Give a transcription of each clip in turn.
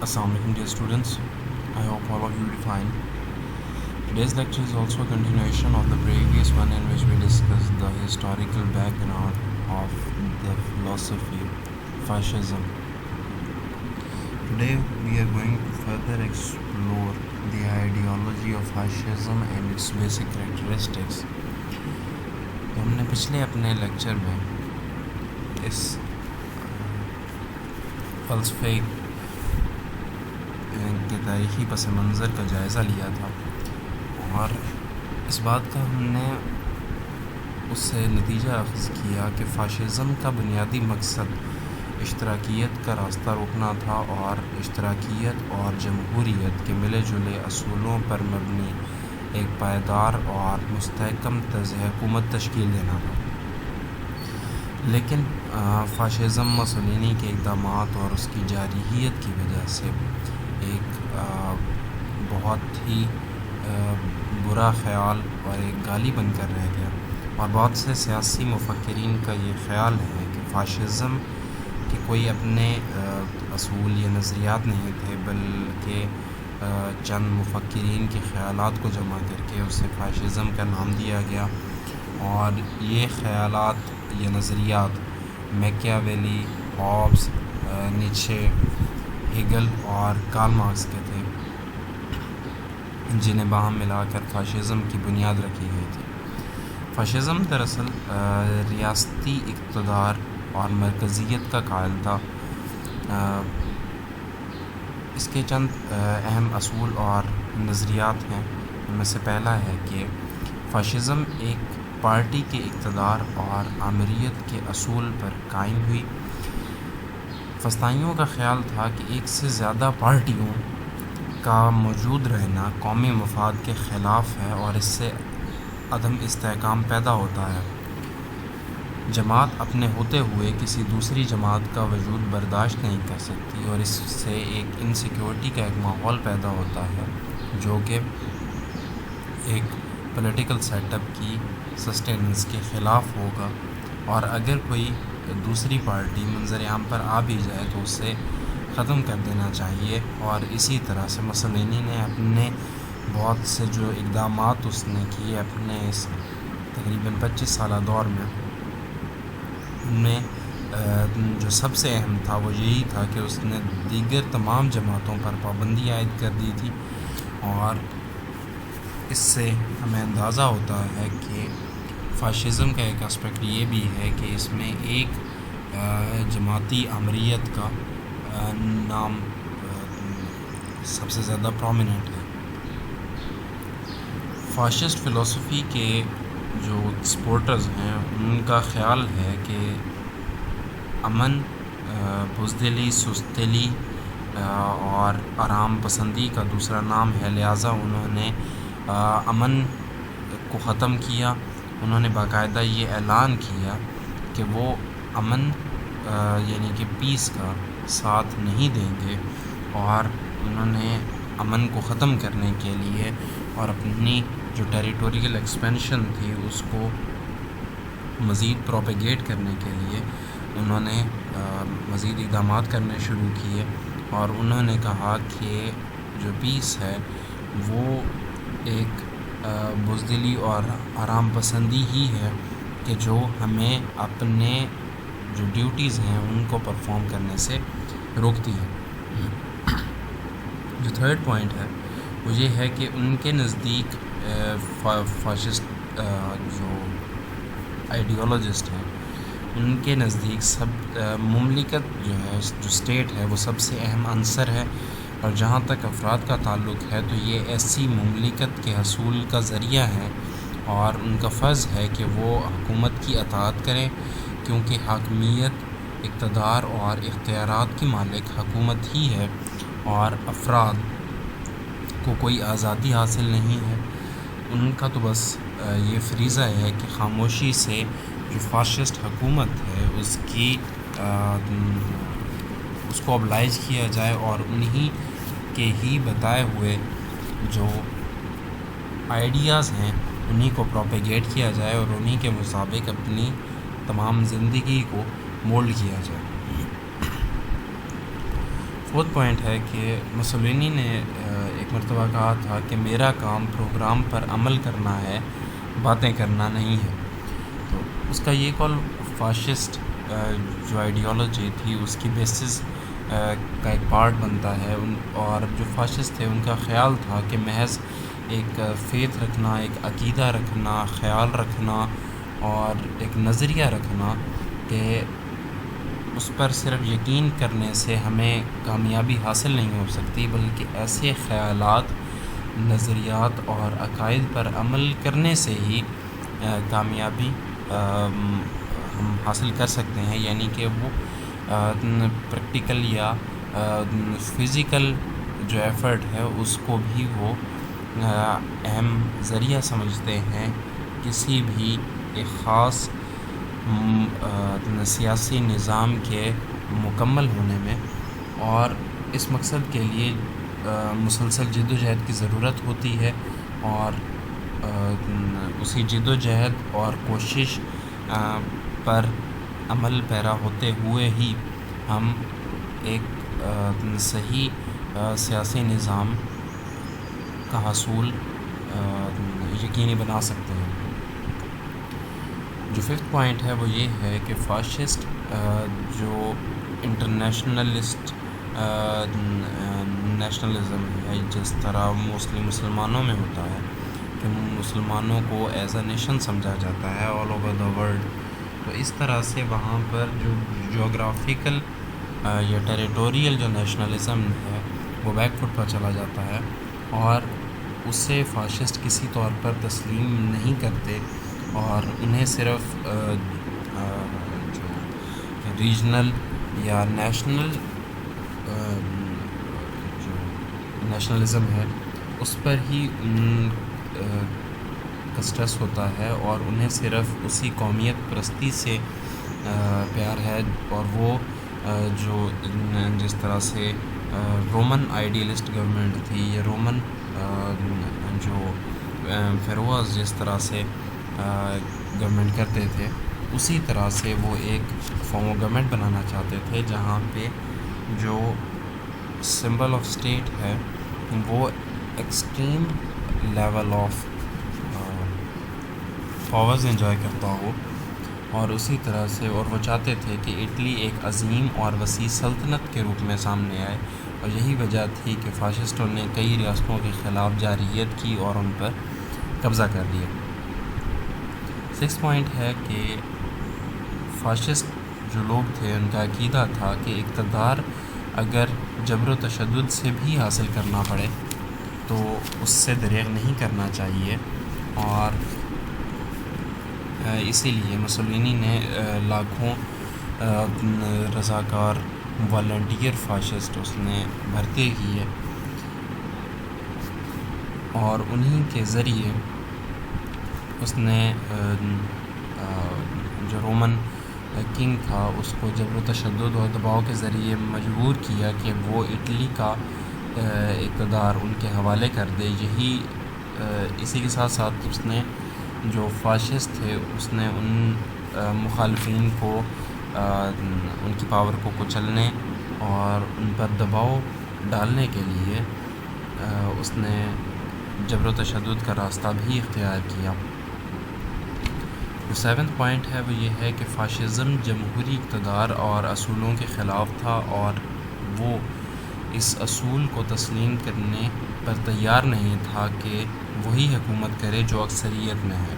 Assalamu alaikum dear students, I hope all of you will be fine. Today's lecture is also a continuation of the previous one in which we discussed the historical background of the philosophy fascism. Today we are going to further explore the ideology of fascism and its basic characteristics. تو ہم نے پچھلے اپنے lecture میں اس فلسفے کے تاریخی پس منظر کا جائزہ لیا تھا، اور اس بات کا ہم نے اس سے نتیجہ اخذ کیا کہ فاشزم کا بنیادی مقصد اشتراکیت کا راستہ روکنا تھا اور اشتراکیت اور جمہوریت کے ملے جلے اصولوں پر مبنی ایک پائیدار اور مستحکم طرز حکومت تشکیل دینا تھا۔ لیکن فاشزم مسولینی کے اقدامات اور اس کی جارحیت کی وجہ سے ایک بہت ہی برا خیال اور ایک گالی بن کر رہ گیا، اور بہت سے سیاسی مفکرین کا یہ خیال ہے کہ فاشزم کے کوئی اپنے اصول یا نظریات نہیں تھے، بلکہ چند مفکرین کے خیالات کو جمع کر کے اسے فاشزم کا نام دیا گیا، اور یہ خیالات یا نظریات میکیاویلی، ہابس، نیچے، ہیگل اور کارل مارکس کے تھے، جنہیں باہم ملا کر فاشزم کی بنیاد رکھی گئی تھی۔ فاشزم دراصل ریاستی اقتدار اور مرکزیت کا قائل تھا۔ اس کے چند اہم اصول اور نظریات ہیں۔ ان میں سے پہلا ہے کہ فاشزم ایک پارٹی کے اقتدار اور آمریت کے اصول پر قائم ہوئی۔ فسطائیوں کا خیال تھا کہ ایک سے زیادہ پارٹیوں کا موجود رہنا قومی مفاد کے خلاف ہے اور اس سے عدم استحکام پیدا ہوتا ہے۔ جماعت اپنے ہوتے ہوئے کسی دوسری جماعت کا وجود برداشت نہیں کر سکتی، اور اس سے ایک انسیکیورٹی کا ایک ماحول پیدا ہوتا ہے جو کہ ایک پولیٹیکل سیٹ اپ کی سسٹیننس کے خلاف ہوگا، اور اگر کوئی دوسری پارٹی منظر عام پر آ بھی جائے تو اسے ختم کر دینا چاہیے۔ اور اسی طرح سے مسولینی نے اپنے بہت سے جو اقدامات اس نے کیے اپنے اس تقریباً 25 سالہ دور میں، ان میں جو سب سے اہم تھا وہ یہی تھا کہ اس نے دیگر تمام جماعتوں پر پابندی عائد کر دی تھی، اور اس سے ہمیں اندازہ ہوتا ہے کہ فاشزم کا ایک اسپیکٹ یہ بھی ہے کہ اس میں ایک جماعتی آمریت کا نام سب سے زیادہ پرومیننٹ ہے۔ فاشسٹ فلسفی کے جو سپورٹرز ہیں ان کا خیال ہے کہ امن بزدلی، سست دلی اور آرام پسندی کا دوسرا نام ہے، لہٰذا انہوں نے امن کو ختم کیا۔ انہوں نے باقاعدہ یہ اعلان کیا کہ وہ امن یعنی کہ پیس کا ساتھ نہیں دیں گے، اور انہوں نے امن کو ختم کرنے کے لیے اور اپنی جو ٹیریٹوریل ایکسپینشن تھی اس کو مزید پروپیگیٹ کرنے کے لیے انہوں نے مزید اقدامات کرنے شروع کیے، اور انہوں نے کہا کہ جو پیس ہے وہ ایک بزدلی اور آرام پسندی ہی ہے کہ جو ہمیں اپنے جو ڈیوٹیز ہیں ان کو پرفارم کرنے سے روکتی ہے۔ جو تھرڈ پوائنٹ ہے وہ یہ ہے کہ ان کے نزدیک فاشسٹ جو آئیڈیالوجسٹ ہیں ان کے نزدیک سب مملکت جو ہے، جو اسٹیٹ ہے، وہ سب سے اہم عنصر ہے، اور جہاں تک افراد کا تعلق ہے تو یہ ایسی مملکت کے حصول کا ذریعہ ہے، اور ان کا فرض ہے کہ وہ حکومت کی اطاعت کریں، کیونکہ حاکمیت، اقتدار اور اختیارات کی مالک حکومت ہی ہے، اور افراد کو کوئی آزادی حاصل نہیں ہے۔ ان کا تو بس یہ فریضہ ہے کہ خاموشی سے جو فاشسٹ حکومت ہے اس کو ابلائج کیا جائے، اور انہی کے ہی بتائے ہوئے جو آئیڈیاز ہیں انہی کو پروپیگیٹ کیا جائے، اور انہی کے مطابق اپنی تمام زندگی کو مولڈ کیا جائے۔ فورتھ پوائنٹ ہے کہ مسولینی نے ایک مرتبہ کہا تھا کہ میرا کام پروگرام پر عمل کرنا ہے، باتیں کرنا نہیں ہے. تو اس کا یہ کال فاشسٹ جو آئیڈیالوجی تھی اس کی بیسس کا ایک پارٹ بنتا ہے. اور جو فاشسٹ تھے ان کا خیال تھا کہ محض ایک فیتھ رکھنا، ایک عقیدہ رکھنا، خیال رکھنا اور ایک نظریہ رکھنا کہ اس پر صرف یقین کرنے سے ہمیں کامیابی حاصل نہیں ہو سکتی، بلکہ ایسے خیالات، نظریات اور عقائد پر عمل کرنے سے ہی کامیابی ہم حاصل کر سکتے ہیں. یعنی کہ وہ پریکٹیکل یا فزیکل جو ایفرٹ ہے اس کو بھی وہ اہم ذریعہ سمجھتے ہیں کسی بھی ایک خاص سیاسی نظام کے مکمل ہونے میں. اور اس مقصد کے لیے مسلسل جد و جہد کی ضرورت ہوتی ہے، اور اسی جد و جہد اور کوشش پر عمل پیرا ہوتے ہوئے ہی ہم ایک صحیح سیاسی نظام کا حصول یقینی بنا سکتے ہیں. جو ففتھ پوائنٹ ہے وہ یہ ہے کہ فاشسٹ جو انٹرنیشنلسٹ نیشنلزم ہے، جس طرح مسلمانوں میں ہوتا ہے کہ مسلمانوں کو ایز اے نیشن سمجھا جاتا ہے آل اوور دا ورلڈ، تو اس طرح سے وہاں پر جو جغرافیکل یا ٹیریٹوریل جو نیشنلزم ہے وہ بیک فٹ پر چلا جاتا ہے، اور اسے فاشسٹ کسی طور پر تسلیم نہیں کرتے، اور انہیں صرف جو ریجنل یا نیشنل جو نیشنلزم ہے اس پر ہی کا سٹریس ہوتا ہے، اور انہیں صرف اسی قومیت پرستی سے پیار ہے. اور وہ جو جس طرح سے رومن آئیڈیلسٹ گورنمنٹ تھی، یا رومن جو فیروز جس طرح سے گورنمنٹ کرتے تھے، اسی طرح سے وہ ایک فارم آف گورنمنٹ بنانا چاہتے تھے جہاں پہ جو سمبل آف اسٹیٹ ہے وہ extreme level of powers enjoy کرتا ہو. اور اسی طرح سے اور وہ چاہتے تھے کہ اٹلی ایک عظیم اور وسیع سلطنت کے روپ میں سامنے آئے، اور یہی وجہ تھی کہ فاشسٹوں نے کئی ریاستوں کے خلاف جارحیت کی اور ان پر قبضہ کر لیا. سکس پوائنٹ ہے کہ فاشسٹ جو لوگ تھے ان کا عقیدہ تھا کہ اقتدار اگر جبر و تشدد سے بھی حاصل کرنا پڑے تو اس سے دریغ نہیں کرنا چاہیے. اور اسی لیے مسولینی نے لاکھوں رضاکار والنٹیئر فاشسٹ اس نے بھرتی کی ہے، اور انہی کے ذریعے اس نے جو رومن کنگ تھا اس کو جبر و تشدد اور دباؤ کے ذریعے مجبور کیا کہ وہ اٹلی کا اقتدار ان کے حوالے کر دے. یہی اسی کے ساتھ ساتھ اس نے جو فاشسٹ تھے اس نے ان مخالفین کو ان کی پاور کو کچلنے اور ان پر دباؤ ڈالنے کے لیے اس نے جبر و تشدد کا راستہ بھی اختیار کیا. جو سیونتھ پوائنٹ ہے وہ یہ ہے کہ فاشزم جمہوری اقتدار اور اصولوں کے خلاف تھا، اور وہ اس اصول کو تسلیم کرنے پر تیار نہیں تھا کہ وہی حکومت کرے جو اکثریت میں ہے.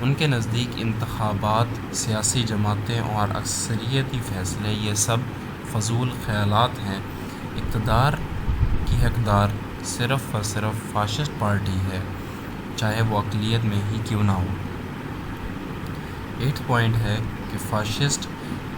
ان کے نزدیک انتخابات، سیاسی جماعتیں اور اکثریتی فیصلے یہ سب فضول خیالات ہیں. اقتدار کی حقدار صرف اور صرف فاشسٹ پارٹی ہے، چاہے وہ اقلیت میں ہی کیوں نہ ہو. ایٹھ پوائنٹ ہے کہ فاشسٹ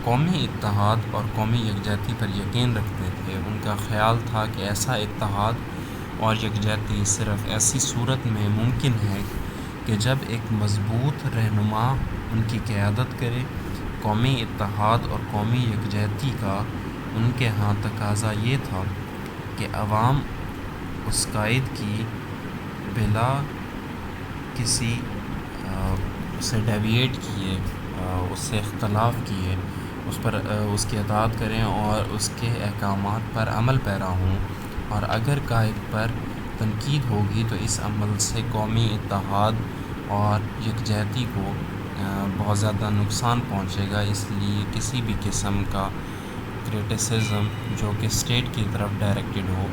قومی اتحاد اور قومی یکجہتی پر یقین رکھتے تھے. ان کا خیال تھا کہ ایسا اتحاد اور یکجہتی صرف ایسی صورت میں ممکن ہے کہ جب ایک مضبوط رہنما ان کی قیادت کرے. قومی اتحاد اور قومی یکجہتی کا ان کے ہاں تقاضا یہ تھا کہ عوام اس قائد کی بلا کسی اسے ڈیویٹ کیے، اس سے اختلاف کیے اس کی اطاعت کریں اور اس کے احکامات پر عمل پیرا ہوں، اور اگر قائد پر تنقید ہوگی تو اس عمل سے قومی اتحاد اور یکجہتی کو بہت زیادہ نقصان پہنچے گا۔ اس لیے کسی بھی قسم کا کرٹیسزم جو کہ اسٹیٹ کی طرف ڈائریکٹڈ ہو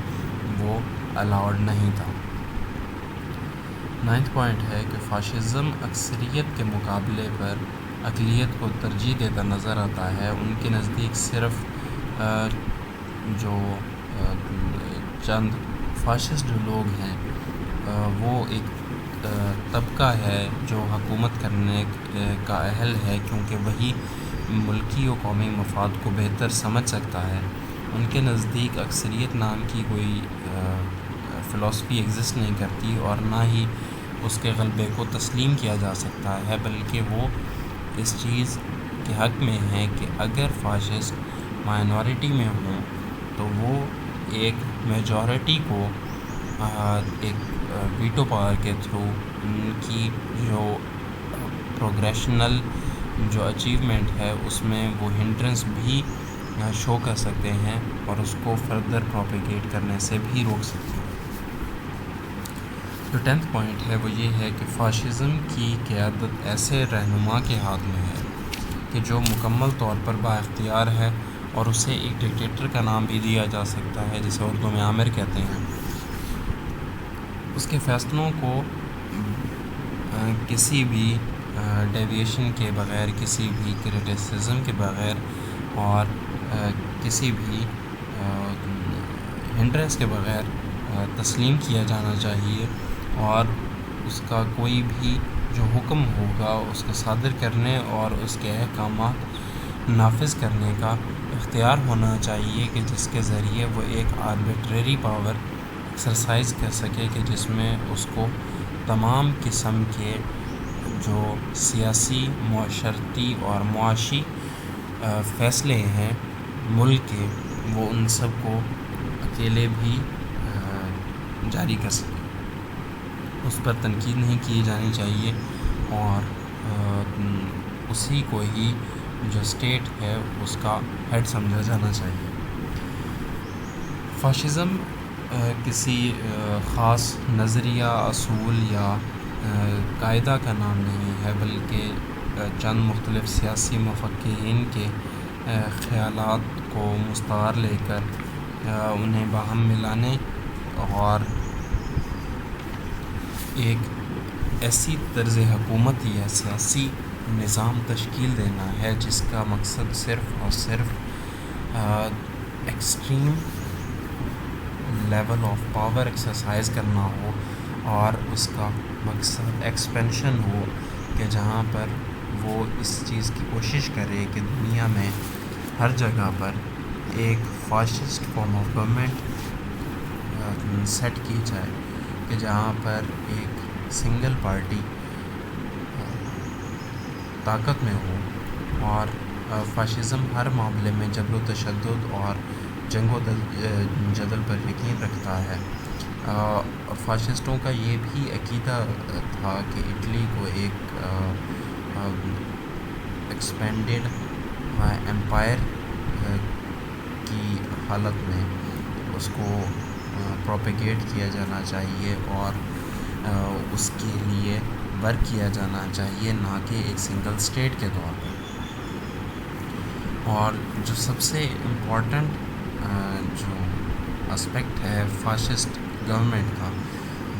وہ الاؤڈ نہیں تھا۔ 9 پوائنٹ ہے کہ فاشزم اکثریت کے مقابلے پر اقلیت کو ترجیح دیتا نظر آتا ہے۔ ان کے نزدیک صرف جو چند فاشسٹ جو لوگ ہیں وہ ایک طبقہ ہے جو حکومت کرنے کا اہل ہے، کیونکہ وہی ملکی و قومی مفاد کو بہتر سمجھ سکتا ہے۔ ان کے نزدیک اکثریت نام کی کوئی فلسفی ایگزسٹ نہیں کرتی، اور نہ ہی اس کے غلبے کو تسلیم کیا جا سکتا ہے، بلکہ وہ اس چیز کے حق میں ہیں کہ اگر فاشسٹ مائنورٹی میں ہوں تو وہ ایک میجورٹی کو ایک ویٹو پاور کے تھرو ان کی جو پروگریشنل جو اچیومنٹ ہے اس میں وہ ہنڈرنس بھی شو کر سکتے ہیں اور اس کو فردر پروپیگیٹ کرنے سے بھی روک سکتے ہیں۔ جو 10 پوائنٹ ہے وہ یہ ہے کہ فاشزم کی قیادت ایسے رہنما کے ہاتھ میں ہے کہ جو مکمل طور پر با اختیار ہے، اور اسے ایک ڈکٹیٹر کا نام بھی دیا جا سکتا ہے، جسے اردو میں آمر کہتے ہیں۔ اس کے فیصلوں کو کسی بھی ڈیویشن کے بغیر، کسی بھی کرٹیسزم کے بغیر اور کسی بھی ہنڈرنس کے بغیر تسلیم کیا جانا چاہیے، اور اس کا کوئی بھی جو حکم ہوگا اس کو صادر کرنے اور اس کے احکامات نافذ کرنے کا اختیار ہونا چاہیے، کہ جس کے ذریعے وہ ایک آربیٹریری پاور ایکسرسائز کر سکے، کہ جس میں اس کو تمام قسم کے جو سیاسی، معاشرتی اور معاشی فیصلے ہیں ملک کے، وہ ان سب کو اکیلے بھی جاری کر سکے۔ اس پر تنقید نہیں کی جانی چاہیے، اور اسی کو ہی جو اسٹیٹ ہے اس کا ہیڈ سمجھا جانا چاہیے۔ فاشزم کسی خاص نظریہ، اصول یا قاعدہ کا نام نہیں ہے، بلکہ چند مختلف سیاسی مفکرین کے خیالات کو مستعار لے کر انہیں باہم ملانے اور ایک ایسی طرز حکومت یا سیاسی نظام تشکیل دینا ہے جس کا مقصد صرف اور صرف extreme level of power exercise کرنا ہو، اور اس کا مقصد ایکسپینشن ہو، کہ جہاں پر وہ اس چیز کی کوشش کرے کہ دنیا میں ہر جگہ پر ایک fascist form of government set کی جائے، کہ جہاں پر ایک سنگل پارٹی طاقت میں ہو، اور فاشزم ہر معاملے میں جبر و تشدد اور جنگ و جدل پر یقین رکھتا ہے۔ اور فاشسٹوں کا یہ بھی عقیدہ تھا کہ اٹلی کو ایک ایکسپینڈڈ ایمپائر کی حالت میں اس کو پروپیگیٹ کیا جانا چاہیے، اور اس کے لیے ورک کیا جانا چاہیے، نہ کہ ایک سنگل اسٹیٹ کے طور پر۔ اور جو سب سے امپورٹنٹ جو اسپیکٹ ہے فاشسٹ گورنمنٹ کا،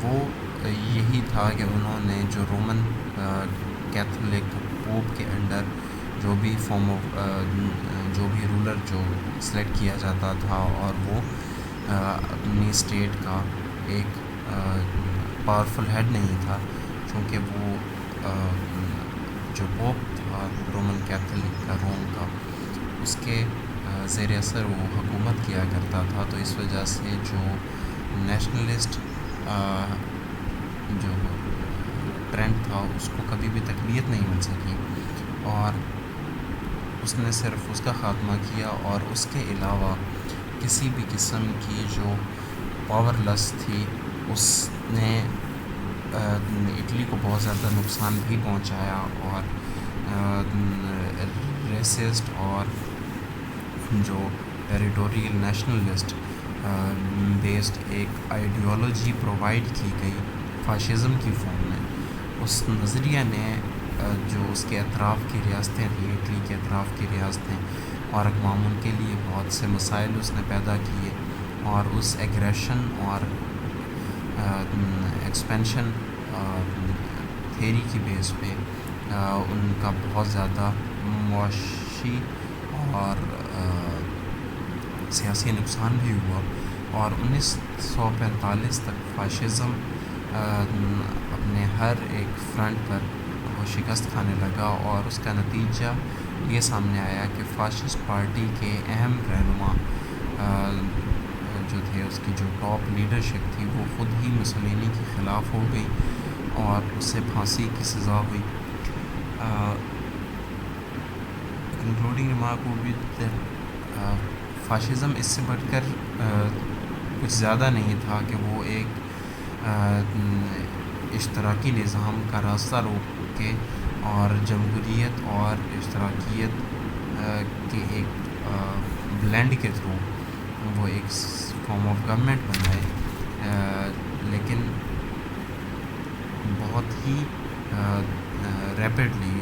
وہ یہی تھا کہ انہوں نے جو رومن کیتھولک پوپ کے انڈر جو بھی فارم آف جو بھی رولر جو سلیکٹ کیا جاتا تھا، اور وہ اپنی اسٹیٹ کا ایک پاورفل ہیڈ نہیں تھا، چونکہ وہ جو پوپ تھا رومن کیتھولک کا، روم کا، اس کے زیر اثر وہ حکومت کیا کرتا تھا، تو اس وجہ سے جو نیشنلسٹ جو ٹرینڈ تھا اس کو کبھی بھی تقویت نہیں مل سکی، اور اس نے صرف اس کا خاتمہ کیا، اور اس کے علاوہ کسی بھی قسم کی جو پاور لس تھی اس نے اٹلی کو بہت زیادہ نقصان بھی پہنچایا، اور ریسسٹ اور جو ٹیریٹوریل نیشنلسٹ بیسڈ ایک آئیڈیالوجی پرووائڈ کی گئی فاشزم کی فارم میں، اس نظریہ نے جو اس کے اطراف کی ریاستیں تھیں، اٹلی کے اطراف کی ریاستیں اور اقوام، ان کے لیے بہت سے مسائل اس نے پیدا کیے، اور اس ایگریشن اور ایکسپینشن تھیری کی بیس پہ ان کا بہت زیادہ معاشی اور سیاسی نقصان بھی ہوا، اور 1945 تک فاشزم اپنے ہر ایک فرنٹ پر وہ شکست کھانے لگا، اور اس کا نتیجہ یہ سامنے آیا کہ فاشسٹ پارٹی کے اہم رہنما جو تھے، اس کی جو ٹاپ لیڈرشپ تھی، وہ خود ہی مسولینی کے خلاف ہو گئی اور اس سے پھانسی کی سزا ہوئی۔ Concluding remark would be that fascism اس سے بڑھ کر کچھ زیادہ نہیں تھا کہ وہ ایک اشتراکی نظام کا راستہ روک کے اور جمہوریت اور اشتراکیت کے ایک بلینڈ کے تھرو وہ ایک فارم آف گورنمنٹ بنائے، لیکن بہت ہی ریپڈلی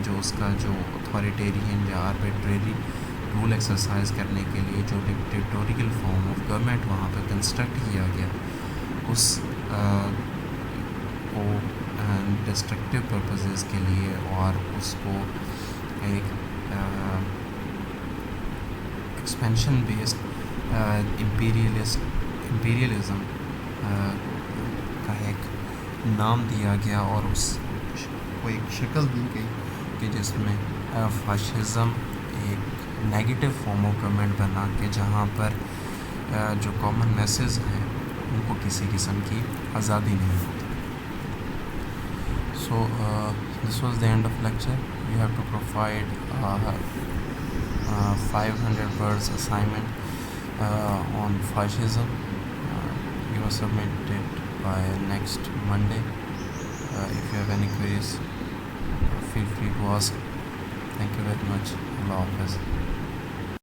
جو اس کا جو اتھارٹیرین یا آربیٹریری رول ایکسرسائز کرنے کے لیے جو ڈکٹیٹوریل فارم آف گورنمنٹ وہاں پہ کنسٹرکٹ کیا گیا، اس کو ڈسٹرکٹیو پرپزز کے لیے اور اس کو ایک ایکسپینشن بیسڈ امپیریلزم کا ایک نام دیا گیا، اور اس کو ایک شکل دی گئی کہ جس میں فاشزم ایک نیگیٹو فارم آف گورنمنٹ بنا کہ جہاں پر جو کامن میسز ہیں ان کو کسی قسم کی آزادی نہیں ہوتی۔ So this was the end of lecture. You have to provide 500 words assignment on fascism. You must submit it by next Monday. If you have any queries, feel free to ask. Thank you very much. Allah Hafiz.